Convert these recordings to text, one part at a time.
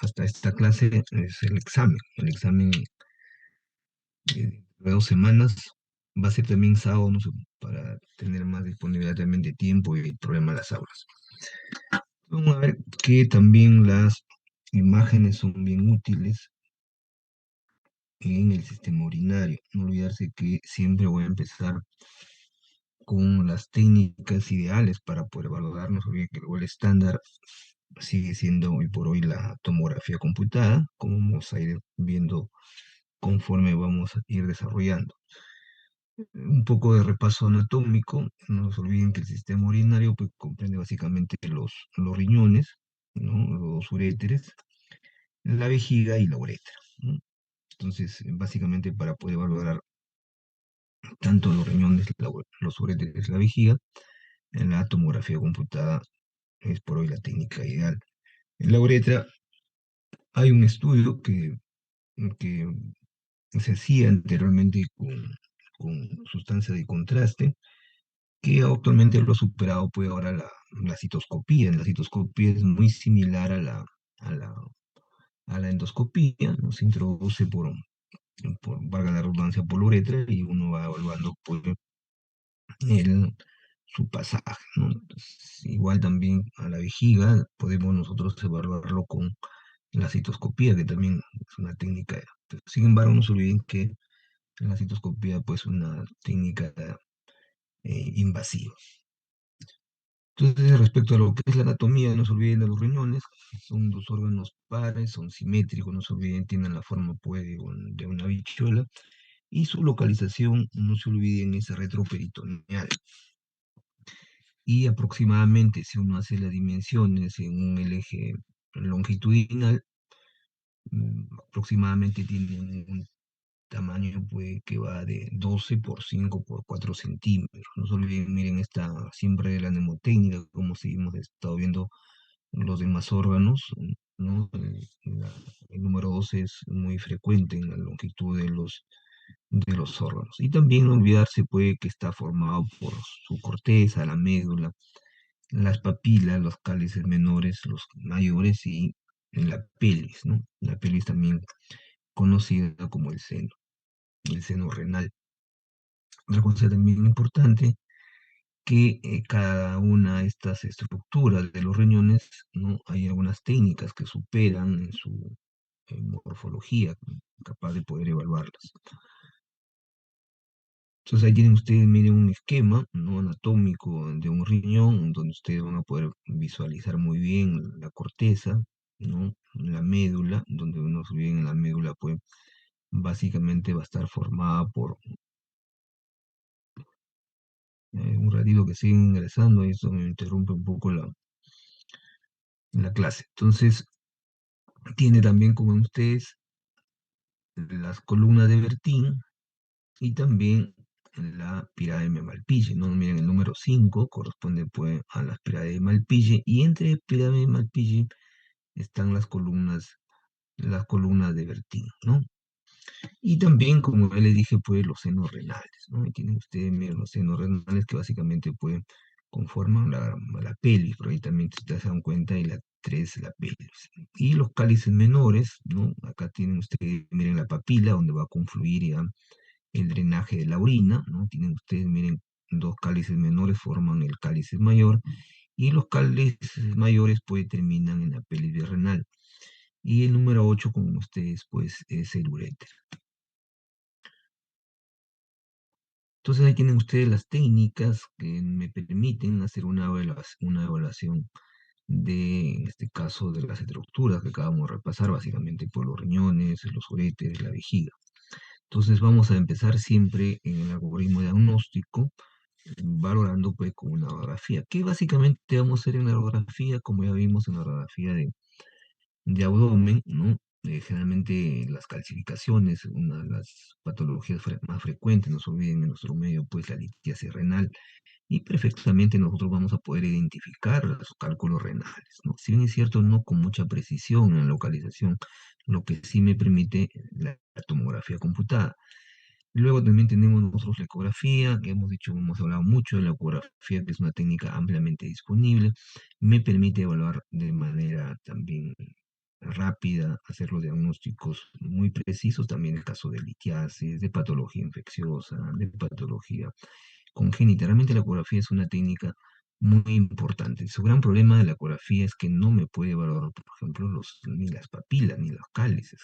hasta esta clase es el examen. El examen de 2 semanas va a ser también sábado, no sé, para tener más disponibilidad también de tiempo y el problema de las aulas. Vamos a ver que también las imágenes son bien útiles en el sistema urinario. No olvidarse que siempre voy a empezar con las técnicas ideales para poder evaluar. No se olviden que luego el estándar sigue siendo hoy por hoy la tomografía computada, como vamos a ir viendo conforme vamos a ir desarrollando. Un poco de repaso anatómico, no se olviden que el sistema urinario pues, comprende básicamente los riñones, ¿no? Los uréteres, la vejiga y la uretra, ¿no? Entonces, básicamente para poder evaluar tanto los riñones, los uréteres, la vejiga, en la tomografía computada es por hoy la técnica ideal. En la uretra hay un estudio que se hacía anteriormente con sustancia de contraste, que actualmente lo ha superado pues ahora la citoscopía. La citoscopía es muy similar a la, a la endoscopía, ¿no? Se introduce valga la redundancia, por la uretra y uno va evaluando pues, el, su pasaje, ¿no? Entonces, igual también a la vejiga podemos nosotros evaluarlo con la citoscopía, que también es una técnica. Sin embargo, no se olviden que la citoscopía pues una técnica invasiva. Entonces, respecto a lo que es la anatomía, no se olviden de los riñones, son dos órganos pares, son simétricos, no se olviden, tienen la forma pues, de una habichuela, y su localización, no se olviden, es retroperitoneal. Y aproximadamente, si uno hace las dimensiones en el eje longitudinal, aproximadamente tienen un tamaño pues, que va de 12 por 5 por 4 centímetros. No se olviden, miren esta siempre la mnemotécnica, como si hemos estado viendo los demás órganos, ¿no? El número 12 es muy frecuente en la longitud de los órganos. Y también no olvidarse puede que está formado por su corteza, la médula, las papilas, los cálices menores, los mayores y en la pelvis, ¿no? La pelvis también conocida como el seno renal. Otra cosa también importante que cada una de estas estructuras de los riñones, ¿no? Hay algunas técnicas que superan en su morfología, capaz de poder evaluarlas. Entonces ahí tienen ustedes, miren, un esquema, ¿no? Anatómico de un riñón, donde ustedes van a poder visualizar muy bien la corteza, ¿no? La médula, donde uno se ve en la médula, pues básicamente va a estar formada por un ratito que siguen ingresando y eso me interrumpe un poco la clase. Entonces, tiene también, como ven ustedes, las columnas de Bertin y también la pirámide de Malpighi, ¿no? Miren, el número 5 corresponde pues a las pirámides de Malpighi y entre pirámide de Malpighi están las columnas de Bertin, ¿no? Y también, como ya les dije, pues los senos renales, ¿no? Y tienen ustedes, miren, los senos renales que básicamente pues conforman la pelvis, pero ahí también ustedes se dan cuenta y la 3 la pelvis. Y los cálices menores, ¿no? Acá tienen ustedes, miren la papila, donde va a confluir ya el drenaje de la orina, ¿no? Tienen ustedes, miren, dos cálices menores forman el cálice mayor y los cálices mayores pues terminan en la pelvis renal. Y el número 8 como ustedes, pues es el uréter. Entonces ahí tienen ustedes las técnicas que me permiten hacer una evaluación de, en este caso, de las estructuras que acabamos de repasar, básicamente por los riñones, los uréteres, la vejiga. Entonces vamos a empezar siempre en el algoritmo diagnóstico, valorando pues con una radiografía. ¿Qué básicamente vamos a hacer en la radiografía? Como ya vimos en la radiografía de abdomen, ¿no? Generalmente las calcificaciones, una de las patologías más frecuentes, no se olviden en nuestro medio, pues la litiasis renal, y perfectamente nosotros vamos a poder identificar los cálculos renales, ¿no? Si bien es cierto, no con mucha precisión en la localización, lo que sí me permite la tomografía computada. Luego también tenemos nosotros la ecografía, que hemos dicho, hemos hablado mucho de la ecografía, que es una técnica ampliamente disponible, me permite evaluar de manera también rápida, hacer los diagnósticos muy precisos, también en el caso de litiasis, de patología infecciosa, de patología congénita. Realmente la ecografía es una técnica muy importante. Su gran problema de la ecografía es que no me puede valorar, por ejemplo, ni las papilas, ni los cálices,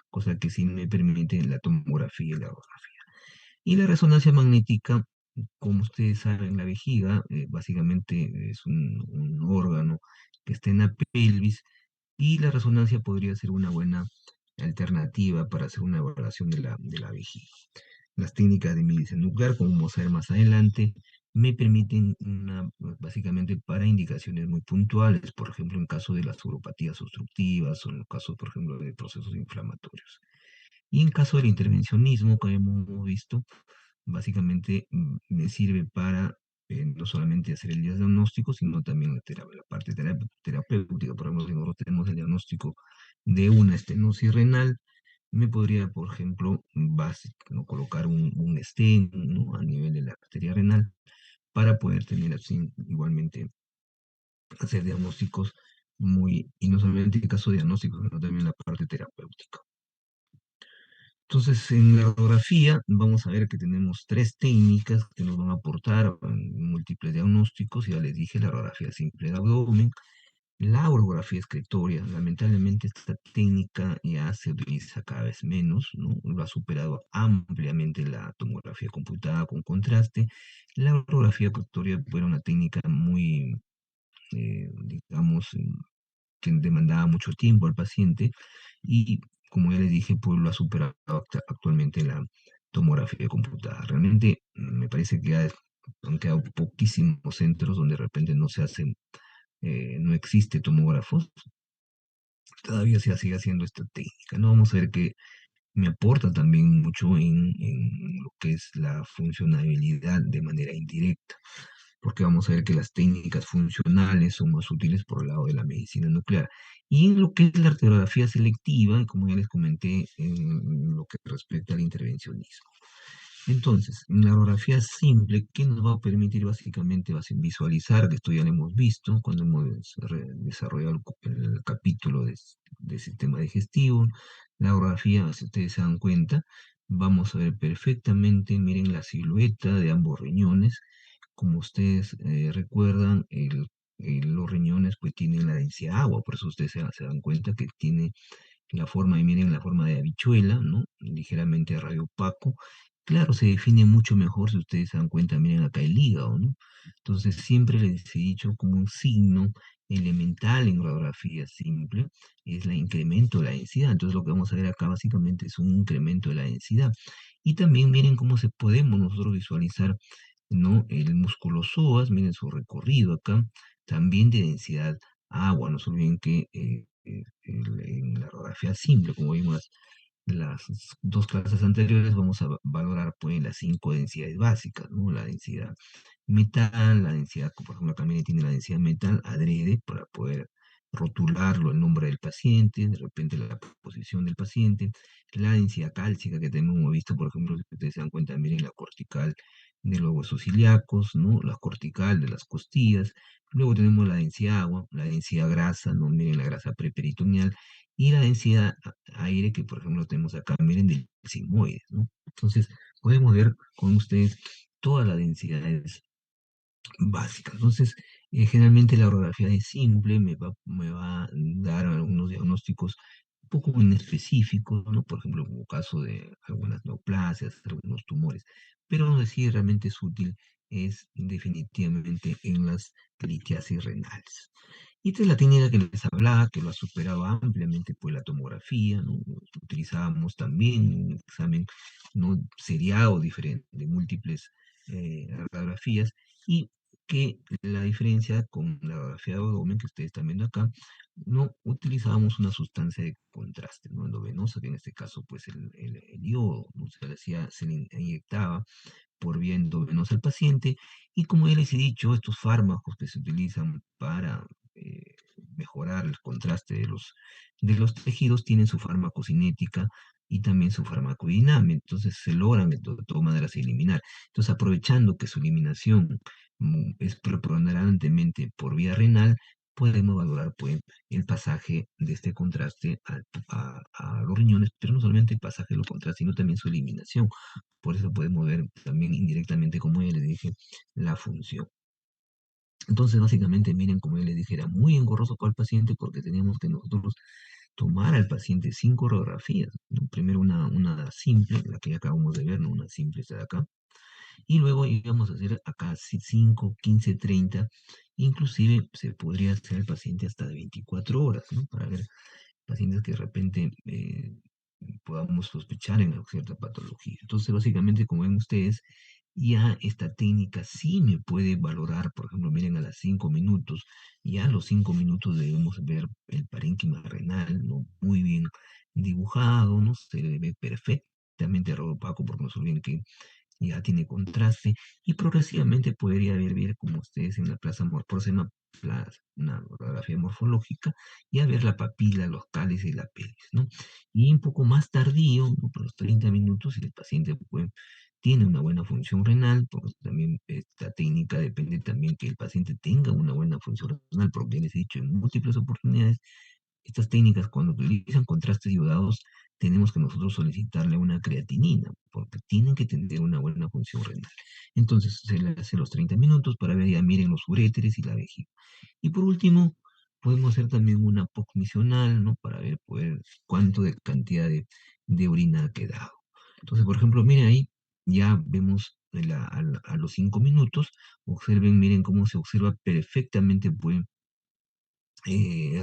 cosa que sí me permite la tomografía y la ecografía. Y la resonancia magnética, como ustedes saben, la vejiga básicamente es un órgano que está en la pelvis y la resonancia podría ser una buena alternativa para hacer una evaluación de la vejiga. Las técnicas de medición nuclear, como vamos a ver más adelante, me permiten básicamente para indicaciones muy puntuales, por ejemplo, en caso de las uropatías obstructivas o en caso, por ejemplo, de procesos inflamatorios. Y en caso del intervencionismo, que hemos visto, básicamente me sirve para no solamente hacer el diagnóstico, sino también la parte terapéutica. Por ejemplo, si nosotros tenemos el diagnóstico de una estenosis renal, me podría, por ejemplo, ¿no? colocar un stent, ¿no? a nivel de la arteria renal para poder tener así igualmente hacer diagnósticos y no solamente el caso diagnóstico, sino también la parte terapéutica. Entonces, en la radiografía vamos a ver que tenemos tres técnicas que nos van a aportar en múltiples diagnósticos. Ya les dije, la radiografía simple de abdomen, la orografía excretoria. Lamentablemente, esta técnica ya se utiliza cada vez menos, ¿no? Lo ha superado ampliamente la tomografía computada con contraste. La orografía excretoria era una técnica muy, digamos, que demandaba mucho tiempo al paciente y, como ya les dije, pues lo ha superado actualmente la tomografía computada. Realmente me parece que han quedado poquísimos centros donde de repente no se hacen, no existe tomógrafos, todavía se sigue haciendo esta técnica. No vamos a ver que me aporta también mucho en lo que es la funcionabilidad de manera indirecta, porque vamos a ver que las técnicas funcionales son más útiles por el lado de la medicina nuclear. Y en lo que es la radiografía selectiva, y como ya les comenté, en lo que respecta al intervencionismo. Entonces, en la radiografía simple, ¿qué nos va a permitir básicamente? Va a ser visualizar, que esto ya lo hemos visto cuando hemos desarrollado el capítulo de sistema digestivo. La radiografía, si ustedes se dan cuenta, vamos a ver perfectamente, miren la silueta de ambos riñones. Como ustedes recuerdan, los riñones pues tienen la densidad de agua, por eso ustedes se dan cuenta que tiene la forma, y miren la forma de habichuela, ¿no? Ligeramente radiopaco. Claro, se define mucho mejor si ustedes se dan cuenta, miren acá el hígado, ¿no? Entonces siempre les he dicho como un signo elemental en radiografía simple es el incremento de la densidad. Entonces lo que vamos a ver acá básicamente es un incremento de la densidad. Y también miren cómo se podemos nosotros visualizar, ¿no? El músculo psoas, miren su recorrido acá, también de densidad agua. No se olviden que en la radiografía simple, como vimos las dos clases anteriores, vamos a valorar pues las cinco densidades básicas, ¿no? La densidad metal, la densidad, por ejemplo, acá tiene la densidad metal adrede para poder rotularlo, el nombre del paciente, de repente la posición del paciente, la densidad cálcica que también hemos visto, por ejemplo, si ustedes se dan cuenta, miren la cortical de los huesos ilíacos, ¿no? La cortical de las costillas, luego tenemos la densidad agua, la densidad grasa, ¿no? Miren la grasa preperitoneal, y la densidad aire que, por ejemplo, tenemos acá, miren del sigmoide, ¿no? Entonces, podemos ver con ustedes todas las densidades básica. Entonces, generalmente la orografía es simple, me va a dar algunos diagnósticos un poco inespecíficos, ¿no? Por ejemplo, como caso de algunas neoplasias, algunos tumores. Pero donde sí realmente es útil es definitivamente en las litiasis renales. Y esta es la técnica que les hablaba, que lo ha superado ampliamente pues la tomografía, ¿no? Utilizábamos también un examen no seriado diferente de múltiples radiografías y que la diferencia con la radiografía de abdomen que ustedes están viendo acá, no utilizábamos una sustancia de contraste, ¿no? Endovenosa, que en este caso pues el iodo, ¿no? Se le inyectaba por vía endovenosa al paciente, y como ya les he dicho, estos fármacos que se utilizan para mejorar el contraste de los tejidos tienen su farmacocinética y también su farmacodinámica, entonces se logran de todas maneras eliminar. Entonces, aprovechando que su eliminación es preponderantemente por vía renal, podemos valorar pues, el pasaje de este contraste a los riñones, pero no solamente el pasaje de los contrastes, sino también su eliminación. Por eso podemos ver también indirectamente, como ya les dije, la función. Entonces, básicamente, miren, como ya les dije, era muy engorroso para el paciente porque teníamos que nosotros tomar al paciente 5 radiografías, ¿no? Primero una simple, la que ya acabamos de ver, ¿no? Una simple esta de acá, y luego íbamos a hacer acá 5, 15, 30, inclusive se podría hacer el paciente hasta de 24 horas, ¿no? Para ver pacientes que de repente podamos sospechar en cierta patología. Entonces, básicamente, como ven ustedes, ya esta técnica sí me puede valorar, por ejemplo, miren a los 5 minutos, ya a los 5 minutos debemos ver el parénquima renal, ¿no? Muy bien dibujado, ¿no? Se le ve perfectamente opaco, porque no se olviden que ya tiene contraste y progresivamente podría ver como ustedes en la próxima una radiografía morfológica y a ver la papila, los cálices y la pelvis, ¿no? Y un poco más tardío, ¿no? Por los 30 minutos, si el paciente pues, tiene una buena función renal, porque también esta técnica depende también que el paciente tenga una buena función renal, porque les he dicho en múltiples oportunidades estas técnicas, cuando utilizan contrastes iodados, tenemos que nosotros solicitarle una creatinina, porque tienen que tener una buena función renal. Entonces, se le hace los 30 minutos para ver, ya miren los uréteres y la vejiga. Y por último, podemos hacer también una POC misional, ¿no? Para ver cuánto de cantidad de orina ha quedado. Entonces, por ejemplo, miren ahí, ya vemos a los 5 minutos, observen, miren cómo se observa perfectamente, pues,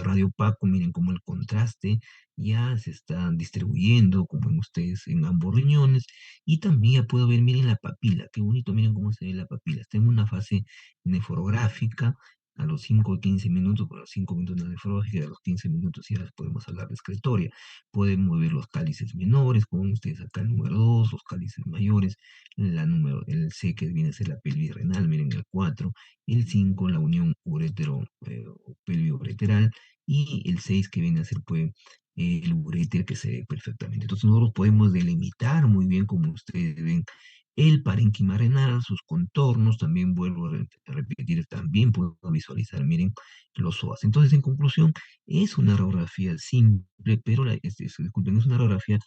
radio opaco, miren cómo el contraste ya se está distribuyendo, como ven ustedes, en ambos riñones. Y también ya puedo ver, miren la papila, qué bonito, miren cómo se ve la papila. Está en una fase nefrográfica a los 5 o 15 minutos, por los 5 minutos de nefrológica, y a los 15 minutos ya podemos hablar de excretoria. Podemos ver los cálices menores, como ven ustedes acá el número 2, los cálices mayores, el C que viene a ser la pelvis renal, miren el 4, el 5 la unión urétero pelvio-ureteral, y el 6 que viene a ser pues el uréter que se ve perfectamente. Entonces nosotros podemos delimitar muy bien, como ustedes ven, el parénquima renal, sus contornos, también vuelvo a repetir, también puedo visualizar, miren, los psoas. Entonces, en conclusión, es una radiografía simple, pero, disculpen, es una radiografía,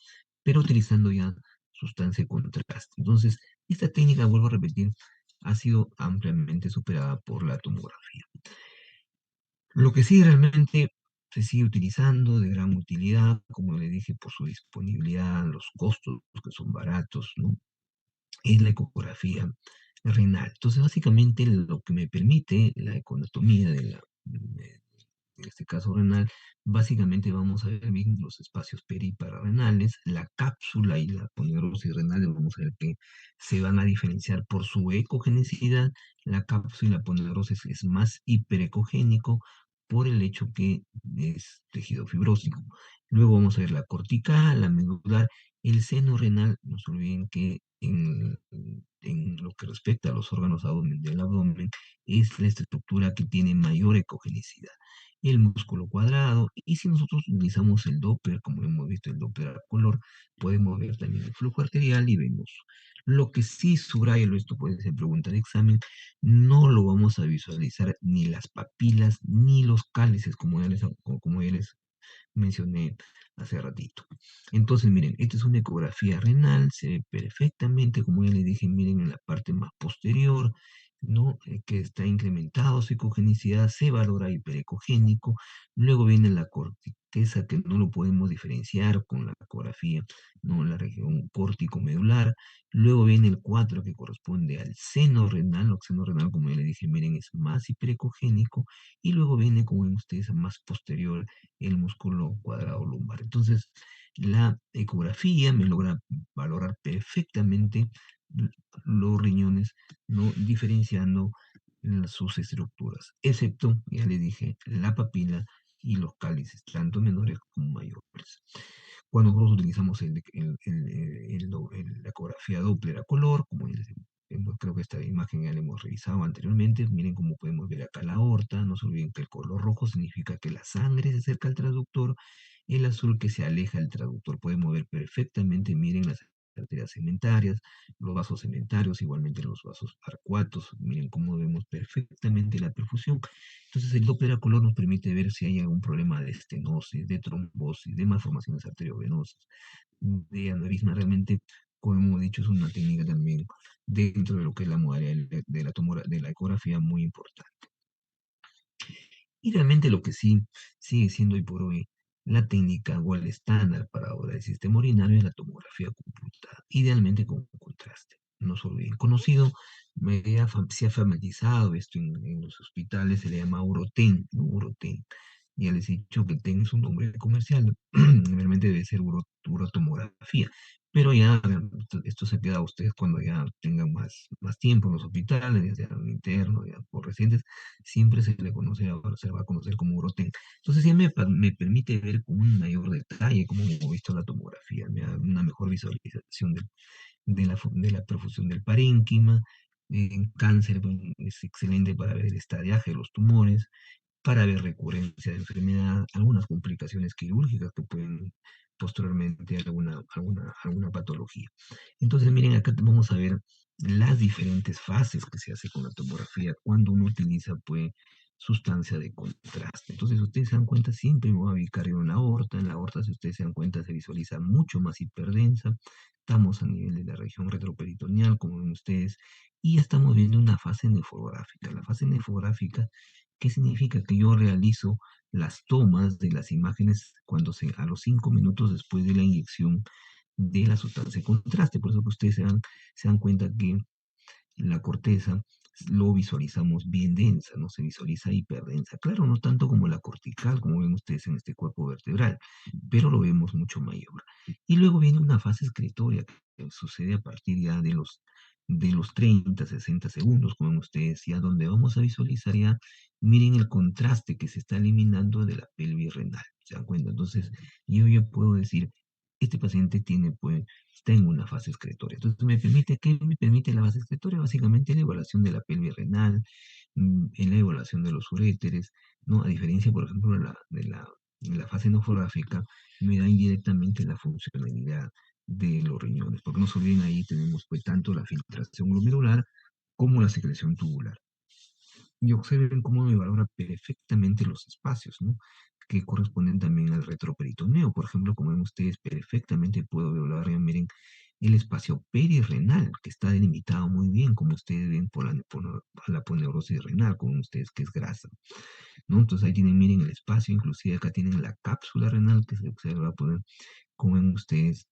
pero utilizando ya sustancia de contraste. Entonces, esta técnica, vuelvo a repetir, ha sido ampliamente superada por la tomografía. Lo que sí realmente se sigue utilizando de gran utilidad, como le dije, por su disponibilidad, los costos que son baratos, ¿no? Es la ecografía renal. Entonces, básicamente, lo que me permite la econotomía en este caso renal, básicamente vamos a ver bien los espacios periparrenales, la cápsula y la poneurosis renal, vamos a ver que se van a diferenciar por su ecogenicidad. La cápsula y la poneurosis es más hiperecogénico por el hecho que es tejido fibrósico. Luego vamos a ver la cortical, la medular, el seno renal. No se olviden que en lo que respecta a los órganos del abdomen, es la estructura que tiene mayor ecogenicidad, el músculo cuadrado. Y si nosotros utilizamos el Doppler, como hemos visto el Doppler a color, podemos ver también el flujo arterial y venoso. Lo que sí subrayo, esto puede ser pregunta de examen, no lo vamos a visualizar ni las papilas ni los cálices, como ya les mencioné hace ratito. Entonces, miren, esta es una ecografía renal, se ve perfectamente, como ya les dije, miren en la parte más posterior, ¿no? Que está incrementado su ecogenicidad, se valora hiperecogénico. Luego viene la corteza, que no lo podemos diferenciar con la ecografía, ¿no? La región córtico-medular. Luego viene el 4 que corresponde al seno renal. El seno renal, como ya les dije, miren, es más hiperecogénico. Y luego viene, como ven ustedes, más posterior el músculo cuadrado lumbar. Entonces, la ecografía me logra valorar perfectamente los riñones, no diferenciando sus estructuras, excepto, ya le dije, la papila y los cálices, tanto menores como mayores. Cuando nosotros utilizamos la ecografía Doppler a color, como creo que esta imagen ya la hemos revisado anteriormente, miren cómo podemos ver acá la aorta. No se olviden que el color rojo significa que la sangre se acerca al traductor, el azul que se aleja del traductor. Podemos ver perfectamente, miren las arterias segmentarias, los vasos segmentarios, igualmente los vasos arcuatos. Miren cómo vemos perfectamente la perfusión. Entonces el Doppler a color nos permite ver si hay algún problema de estenosis, de trombosis, de malformaciones arteriovenosas, de aneurisma. Realmente, como hemos dicho, es una técnica también dentro de lo que es la modalidad de la ecografía muy importante. Y realmente lo que sí sigue siendo hoy por hoy la técnica o el estándar para ahora el sistema urinario es la tomografía computada, idealmente con contraste. No solo bien conocido, se ha familiarizado esto en los hospitales, se le llama Uroten, ¿no? Uroten. Ya les he dicho que el TEN es un nombre comercial, realmente debe ser urotomografía. Pero ya esto se queda a ustedes cuando ya tengan más tiempo en los hospitales, ya sean internos, ya por recientes, siempre se le conoce, ahora se le va a conocer como uroten. Entonces ya me permite ver con un mayor detalle cómo hemos visto la tomografía, me da una mejor visualización de la perfusión del parénquima. En cáncer es excelente para ver el estadiaje de los tumores, para ver recurrencia de enfermedad, algunas complicaciones quirúrgicas que pueden posteriormente alguna patología. Entonces, miren, acá vamos a ver las diferentes fases que se hace con la tomografía cuando uno utiliza, pues, sustancia de contraste. Entonces, ustedes se dan cuenta, siempre me voy a ubicar en la aorta. En la aorta, si ustedes se dan cuenta, se visualiza mucho más hiperdensa. Estamos a nivel de la región retroperitoneal, como ven ustedes, y ya estamos viendo una fase nefrográfica. La fase nefrográfica, ¿qué significa? Que yo realizo las tomas de las imágenes a los 5 minutos después de la inyección de la sustancia de contraste. Por eso que ustedes se dan cuenta que la corteza lo visualizamos bien densa, no se visualiza hiperdensa. Claro, no tanto como la cortical, como ven ustedes en este cuerpo vertebral, pero lo vemos mucho mayor. Y luego viene una fase excretoria que sucede a partir ya de los 30, 60 segundos, como ven ustedes, ya donde vamos a visualizar ya, miren el contraste que se está eliminando de la pelvis renal. ¿Se dan cuenta? Entonces, yo ya puedo decir, este paciente pues, está en una fase excretoria. Entonces, ¿qué me permite la fase excretoria? Básicamente la evaluación de la pelvis renal, en la evaluación de los uréteres, ¿no? A diferencia, por ejemplo, de la fase nefrográfica, me da indirectamente la funcionalidad de los riñones, porque no solo bien ahí tenemos pues tanto la filtración glomerular como la secreción tubular. Y observen cómo me valora perfectamente los espacios, ¿no? Que corresponden también al retroperitoneo. Por ejemplo, como ven ustedes, perfectamente puedo valorar, ya miren, el espacio perirrenal, que está delimitado muy bien, como ustedes ven por la aponeurosis renal, como ustedes que es grasa, ¿no? Entonces ahí tienen, miren el espacio, inclusive acá tienen la cápsula renal que se observa, como ven ustedes,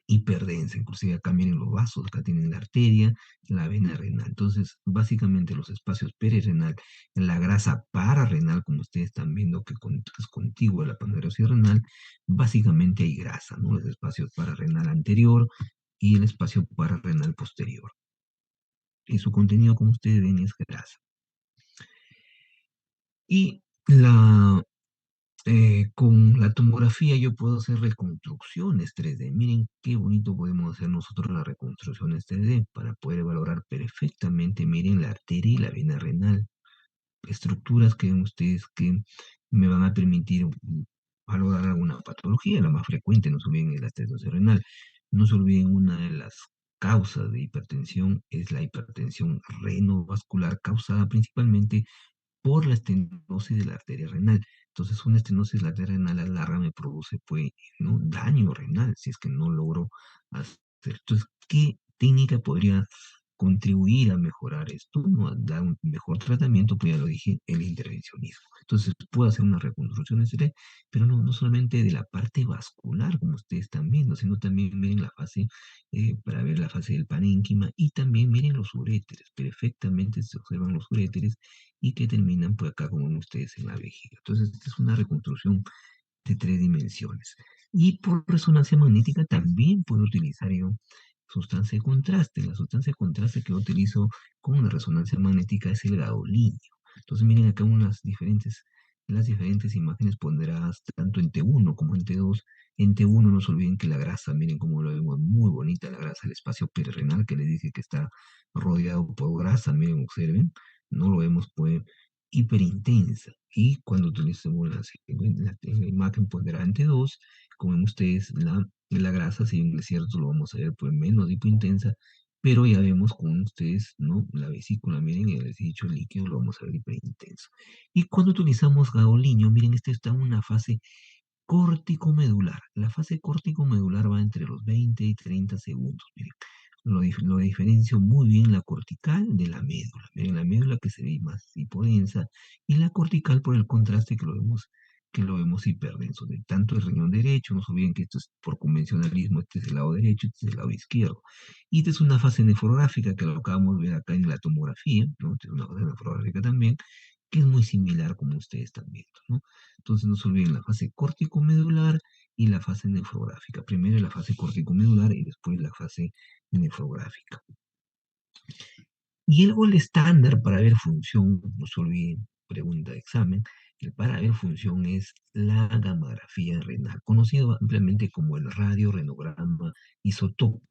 hiperdensa, inclusive acá miren los vasos, acá tienen la arteria, la vena renal. Entonces, básicamente los espacios perirrenal, la grasa pararrenal, como ustedes están viendo que es contigua a la pancreasis renal, básicamente hay grasa, ¿no? El espacio pararrenal anterior y el espacio pararrenal posterior. Y su contenido, como ustedes ven, es grasa. Y con la tomografía yo puedo hacer reconstrucciones 3D. Miren qué bonito podemos hacer nosotros las reconstrucciones 3D para poder valorar perfectamente, miren, la arteria y la vena renal. Estructuras que ven ustedes que me van a permitir valorar alguna patología. La más frecuente, no se olviden, es la estenosis renal. No se olviden, una de las causas de hipertensión es la hipertensión renovascular, causada principalmente por la estenosis de la arteria renal. Entonces, una estenosis de la arteria renal a la larga me produce, pues, ¿no?, daño renal si es que no logro hacer. Entonces, ¿qué técnica podría contribuir a mejorar esto, ¿no?, a dar un mejor tratamiento? Pues ya lo dije, el intervencionismo. Entonces, puedo hacer una reconstrucción cerebral, pero no solamente de la parte vascular, como ustedes están viendo, sino también miren la fase, para ver la fase del parénquima, y también miren los uréteres. Perfectamente se observan los uréteres y que terminan por acá, como ven ustedes, en la vejiga. Entonces, esta es una reconstrucción de 3 dimensiones. Y por resonancia magnética también puedo utilizar yo sustancia de contraste. La sustancia de contraste que yo utilizo con la resonancia magnética es el gadolinio. Entonces, miren acá las diferentes imágenes ponderadas tanto en T1 como en T2. En T1 no se olviden que la grasa, miren cómo lo vemos, muy bonita la grasa, el espacio perirenal que les dije que está rodeado por grasa, miren, observen, no lo vemos pues hiperintensa. Y cuando utilicemos en la imagen ponderada en T2, como ven ustedes, La grasa, si bien es cierto, lo vamos a ver pues menos hipointensa, pero ya vemos con ustedes, ¿no? La vesícula, miren, ya les he dicho el líquido, lo vamos a ver hiperintenso. Y cuando utilizamos gadolinio, miren, este está en una fase córtico-medular. La fase córtico-medular va entre los 20 y 30 segundos. Miren, lo diferencio muy bien la cortical de la médula. Miren, la médula que se ve más hipodensa y la cortical por el contraste que lo vemos hiperdenso. De tanto el riñón derecho, no se olviden que esto es por convencionalismo, este es el lado derecho, este es el lado izquierdo. Y esta es una fase nefrográfica que lo acabamos de ver acá en la tomografía, ¿no? Esta es una fase nefrográfica también, que es muy similar como ustedes están viendo, ¿no? Entonces no se olviden la fase córtico-medular y la fase nefrográfica. Primero la fase córtico-medular y después la fase nefrográfica. Y el gol estándar para ver función, no se olviden, pregunta de examen, el para ver función es la gamografía renal, conocido ampliamente como el radiorenograma isotópico,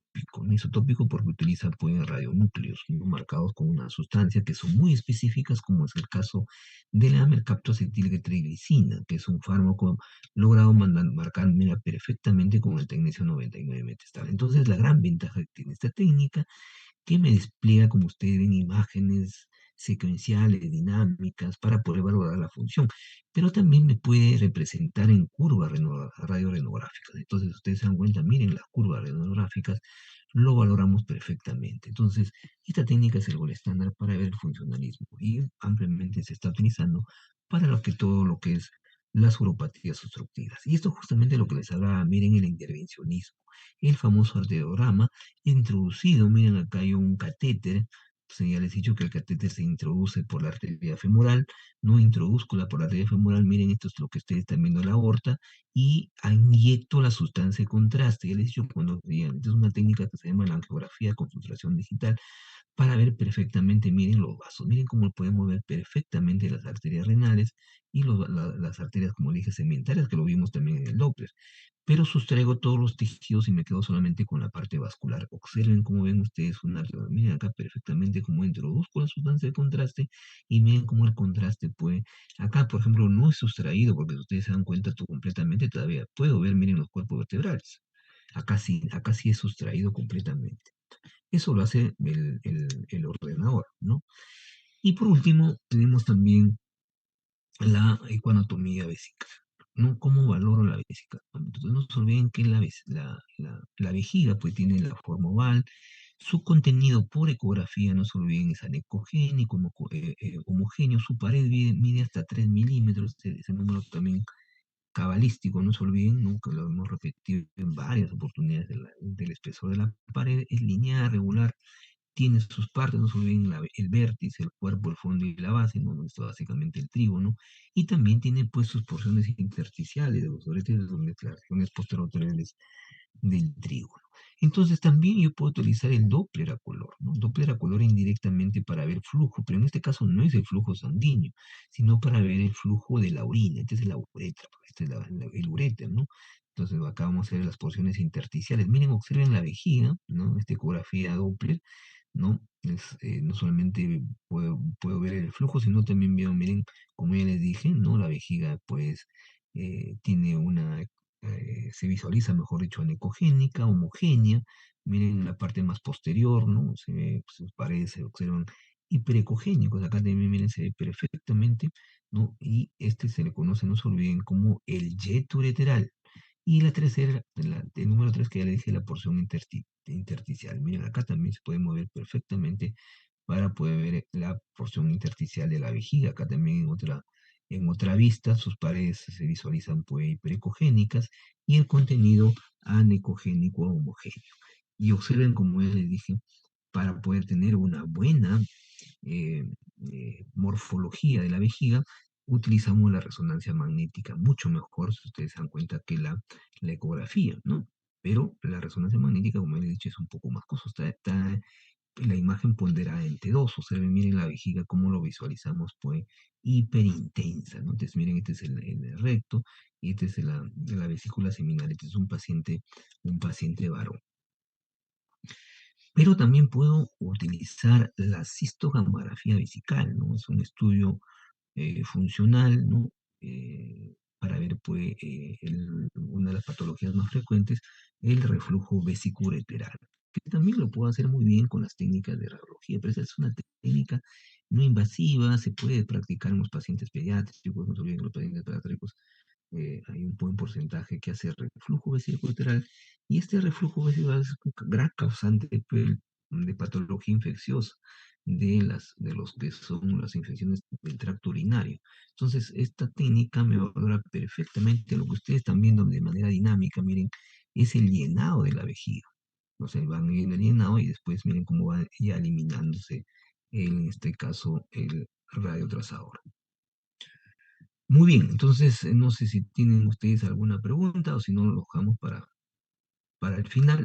¿no? Isotópico porque utiliza pues radionúcleos, ¿no? Marcados con una sustancia que son muy específicas, como es el caso de la mercaptocetilglicina, que es un fármaco logrado marcar mira, perfectamente con el tecnesio 99 metastal. Entonces la gran ventaja que tiene esta técnica que me despliega, como ustedes ven, imágenes secuenciales, dinámicas, para poder valorar la función, pero también me puede representar en curvas radiorenográficas. Entonces, ustedes se dan cuenta, miren las curvas radiorenográficas, lo valoramos perfectamente. Entonces, esta técnica es el gol estándar para ver el funcionalismo y ampliamente se está utilizando para lo que todo lo que es las uropatías obstructivas. Y esto es justamente lo que les hablaba, miren el intervencionismo, el famoso arteriograma introducido, miren acá hay un catéter, entonces ya les he dicho que el catéter se introduce por la arteria femoral, no introduzco por la arteria femoral, miren esto es lo que ustedes están viendo en la aorta, y inyecto la sustancia de contraste, ya les he dicho cuando, esta es una técnica que se llama la angiografía con filtración digital, para ver perfectamente, miren los vasos, miren cómo podemos ver perfectamente las arterias renales y las arterias, como dije, segmentarias, que lo vimos también en el Doppler, pero sustraigo todos los tejidos y me quedo solamente con la parte vascular. Observen cómo ven ustedes una arteria. Miren acá perfectamente cómo introduzco la sustancia de contraste y miren cómo el contraste puede, acá por ejemplo no es sustraído porque si ustedes se dan cuenta tú completamente todavía puedo ver, miren los cuerpos vertebrales. Acá sí es sustraído completamente. Eso lo hace el ordenador, ¿no? Y por último, tenemos también la ecuanotomía vesical, ¿no? ¿Cómo valoro la vesícula? Entonces no se olviden que la vejiga pues tiene la forma oval, su contenido por ecografía, no se olviden, es anecogénico, homogéneo, su pared mide hasta 3 milímetros, ese número también cabalístico, no se olviden, ¿no? Que lo hemos repetido en varias oportunidades del espesor de la pared, es lineal, regular, tiene sus partes, no se olviden el vértice, el cuerpo, el fondo y la base, ¿no? Esto es básicamente el trígono, y también tiene pues sus porciones intersticiales de los oretes, donde las regiones posteriores del trígono. Entonces también yo puedo utilizar el Doppler a color, ¿no? Doppler a color indirectamente para ver flujo, pero en este caso no es el flujo sanguíneo, sino para ver el flujo de la orina. Este es la uretra, este es el uréter, ¿no? Entonces acá vamos a ver las porciones intersticiales. Miren, observen la vejiga, ¿no? Esta ecografía Doppler, ¿no? No solamente puedo ver el flujo, sino también veo, miren, como ya les dije, ¿no? La vejiga, pues, tiene se visualiza, mejor dicho, anecogénica, homogénea. Miren la parte más posterior, ¿no? Se ve, sus paredes se observan hiperecogénicos. Acá también, miren, se ve perfectamente, ¿no? Y este se le conoce, no se olviden, como el jet ureteral. Y la tercera, el número 3 que ya le dije, la porción intersticial. Miren, acá también se puede mover perfectamente para poder ver la porción intersticial de la vejiga. Acá también en otra vista, sus paredes se visualizan pues hiperecogénicas y el contenido anecogénico homogéneo. Y observen, como ya les dije, para poder tener una buena eh, morfología de la vejiga, utilizamos la resonancia magnética, mucho mejor, si ustedes se dan cuenta, que la ecografía, ¿no? Pero la resonancia magnética, como les he dicho, es un poco más costosa, está la imagen ponderada entre dos, observen, miren la vejiga, cómo lo visualizamos, pues, hiperintensa, ¿no? Entonces, miren, este es el recto, y este es la vesícula seminal, este es un paciente varón. Pero también puedo utilizar la cistogamografía vesical, ¿no? Es un estudio funcional, ¿no? Para ver, pues, una de las patologías más frecuentes el reflujo vesiculolateral, que también lo puedo hacer muy bien con las técnicas de radiología, pero esa es una técnica no invasiva, se puede practicar en los pacientes pediátricos, no se olviden que los pacientes pediátricos hay un buen porcentaje que hace reflujo vesicolateral, y este reflujo vesicolateral es un gran causante de patología infecciosa, de los que son las infecciones del tracto urinario. Entonces, esta técnica me va a lograr perfectamente lo que ustedes están viendo de manera dinámica, miren, es el llenado de la vejiga. O sea, van viendo el llenado y después miren cómo va ya eliminándose, en este caso, el radiotrazador. Muy bien, entonces no sé si tienen ustedes alguna pregunta o si no lo dejamos para el final.